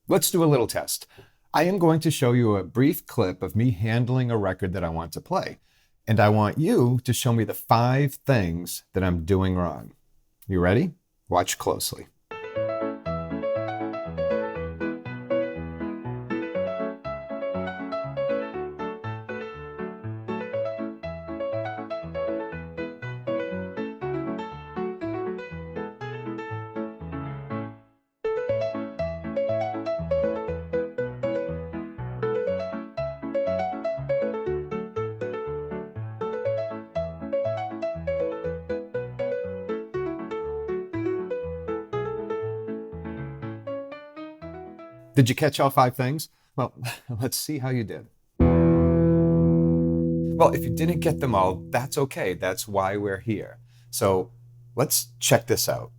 Let's do a little test. I am going to show you a brief clip of me handling a record that I want to play. And I want you to show me the 5 things that I'm doing wrong. You ready? Watch closely. Did you catch all 5 things? Well, let's see how you did. Well, if you didn't get them all, that's okay. That's why we're here. So let's check this out.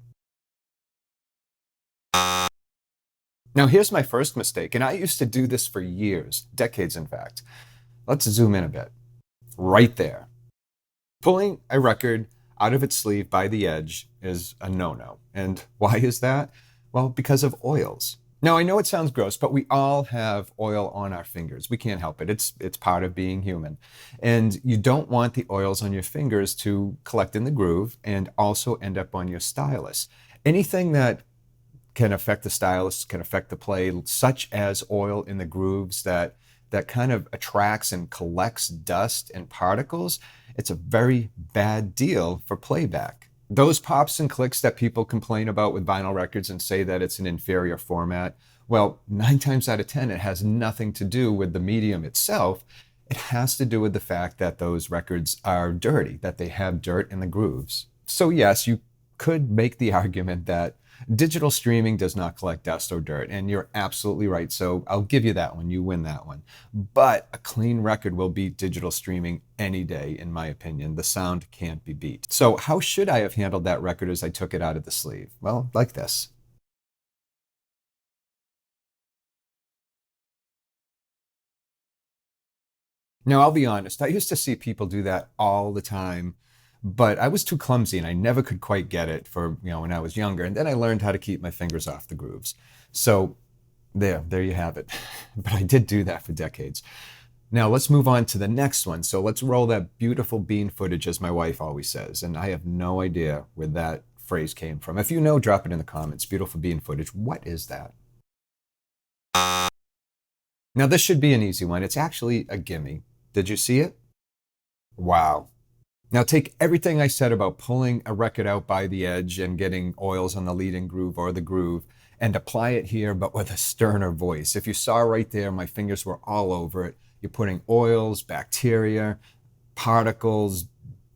Now, here's my first mistake, and I used to do this for years, decades in fact. Let's zoom in a bit. Right there. Pulling a record out of its sleeve by the edge is a no-no. And why is that? Well, because of oils. Now, I know it sounds gross, but we all have oil on our fingers. We can't help it. It's part of being human. And you don't want the oils on your fingers to collect in the groove and also end up on your stylus. Anything that can affect the stylus, can affect the play, such as oil in the grooves that kind of attracts and collects dust and particles, it's a very bad deal for playback. Those pops and clicks that people complain about with vinyl records and say that it's an inferior format, well, 9 times out of 10, it has nothing to do with the medium itself. It has to do with the fact that those records are dirty, that they have dirt in the grooves. So yes, you could make the argument that digital streaming does not collect dust or dirt, and you're absolutely right. So I'll give you that one. You win that one. But a clean record will beat digital streaming any day, in my opinion. The sound can't be beat. So how should I have handled that record as I took it out of the sleeve? Well, like this. Now, I'll be honest, I used to see people do that all the time, but I was too clumsy and I never could quite get it for, when I was younger. And then I learned how to keep my fingers off the grooves. So there you have it. But I did do that for decades. Now let's move on to the next one. So let's roll that beautiful bean footage, as my wife always says. And I have no idea where that phrase came from. If you know, drop it in the comments. Beautiful bean footage. What is that? Now this should be an easy one. It's actually a gimme. Did you see it? Wow. Now take everything I said about pulling a record out by the edge and getting oils on the leading groove or the groove and apply it here, but with a sterner voice. If you saw right there, my fingers were all over it. You're putting oils, bacteria, particles,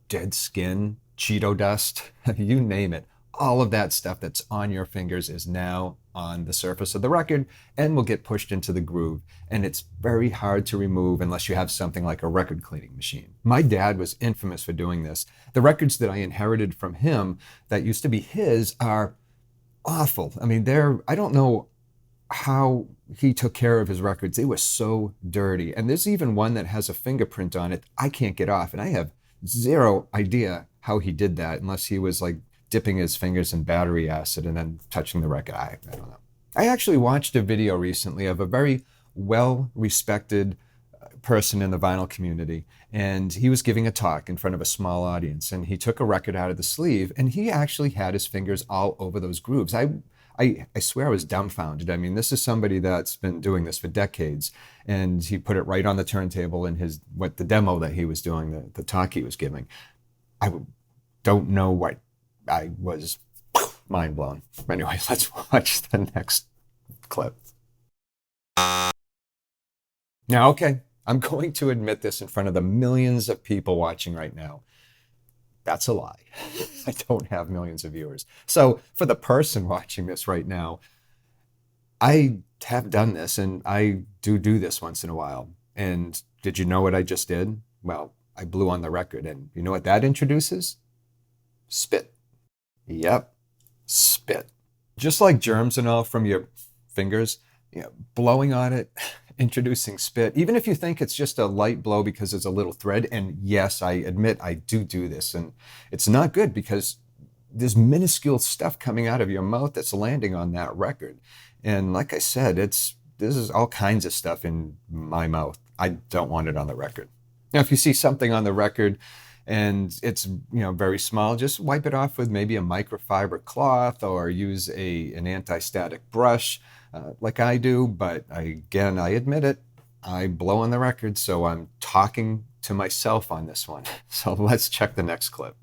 dead skin, Cheeto dust, you name it. All of that stuff that's on your fingers is now on the surface of the record and will get pushed into the groove. And it's very hard to remove unless you have something like a record cleaning machine. My dad was infamous for doing this. The records that I inherited from him that used to be his are awful. I mean, I don't know how he took care of his records. They were so dirty. And there's even one that has a fingerprint on it I can't get off. And I have zero idea how he did that unless he was like dipping his fingers in battery acid and then touching the record. I don't know. I actually watched a video recently of a very well-respected person in the vinyl community, and he was giving a talk in front of a small audience, and he took a record out of the sleeve, and he actually had his fingers all over those grooves. I swear I was dumbfounded. I mean, this is somebody that's been doing this for decades, and he put it right on the turntable in the demo that he was doing, the talk he was giving. I don't know what I was mind blown. Anyway, let's watch the next clip. Now, okay, I'm going to admit this in front of the millions of people watching right now. That's a lie. I don't have millions of viewers. So for the person watching this right now, I have done this and I do this once in a while. And did you know what I just did? Well, I blew on the record, and you know what that introduces? Spit. Yep, spit. Just like germs and all from your fingers, blowing on it, introducing spit, even if you think it's just a light blow because it's a little thread, and yes, I admit I do this, and it's not good because there's minuscule stuff coming out of your mouth that's landing on that record. And like I said, this is all kinds of stuff in my mouth. I don't want it on the record. Now, if you see something on the record and it's very small, just wipe it off with maybe a microfiber cloth or use an anti-static brush, like I do. But again, I admit it, I blow on the record, so I'm talking to myself on this one. So let's check the next clip.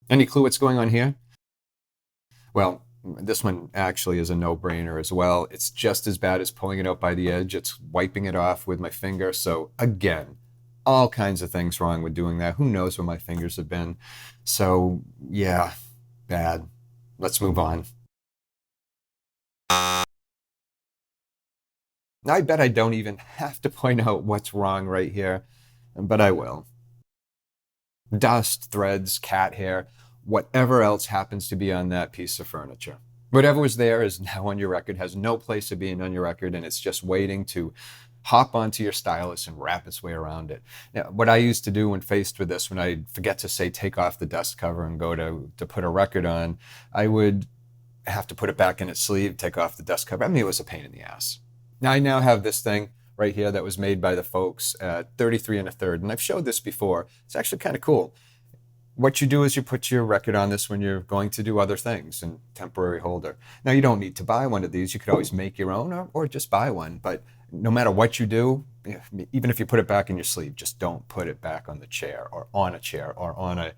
Any clue what's going on here? Well, this one actually is a no-brainer as well. It's just as bad as pulling it out by the edge. It's wiping it off with my finger. So again, all kinds of things wrong with doing that. Who knows where my fingers have been? So yeah, bad. Let's move on. I bet I don't even have to point out what's wrong right here, but I will. Dust, threads, cat hair, whatever else happens to be on that piece of furniture. Whatever was there is now on your record, has no place of being on your record, and it's just waiting to hop onto your stylus and wrap its way around it. Now, what I used to do when faced with this, when I'd forget to say take off the dust cover and go to put a record on, I would have to put it back in its sleeve, take off the dust cover. I mean, it was a pain in the ass. Now I now have this thing right here that was made by the folks at 33 1/3, and I've showed this before. It's actually kind of cool. What you do is you put your record on this when you're going to do other things and temporary holder. Now you don't need to buy one of these. You could always make your own or just buy one. But no matter what you do, even if you put it back in your sleeve, just don't put it back on the chair or on a chair or on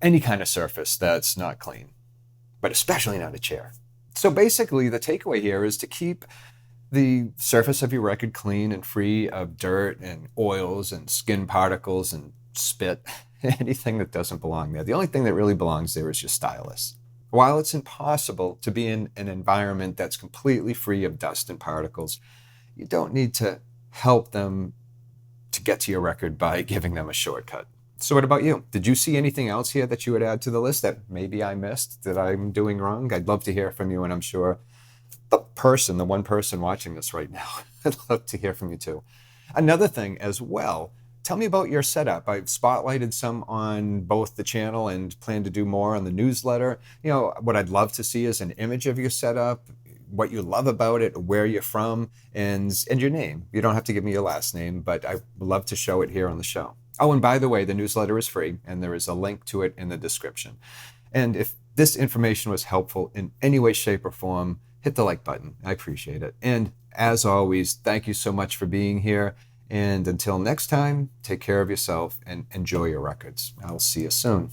any kind of surface that's not clean, but especially not a chair. So basically the takeaway here is to keep the surface of your record clean and free of dirt and oils and skin particles and spit, anything that doesn't belong there. The only thing that really belongs there is your stylus. While it's impossible to be in an environment that's completely free of dust and particles, you don't need to help them to get to your record by giving them a shortcut. So what about you? Did you see anything else here that you would add to the list that maybe I missed, that I'm doing wrong? I'd love to hear from you, and I'm sure the one person watching this right now, I'd love to hear from you too. Another thing as well, tell me about your setup. I've spotlighted some on both the channel and plan to do more on the newsletter. What I'd love to see is an image of your setup, what you love about it, where you're from, and your name. You don't have to give me your last name, but I'd love to show it here on the show. Oh, and by the way, the newsletter is free, and there is a link to it in the description. And if this information was helpful in any way, shape, or form, hit the like button. I appreciate it. And as always, thank you so much for being here. And until next time, take care of yourself and enjoy your records. I'll see you soon.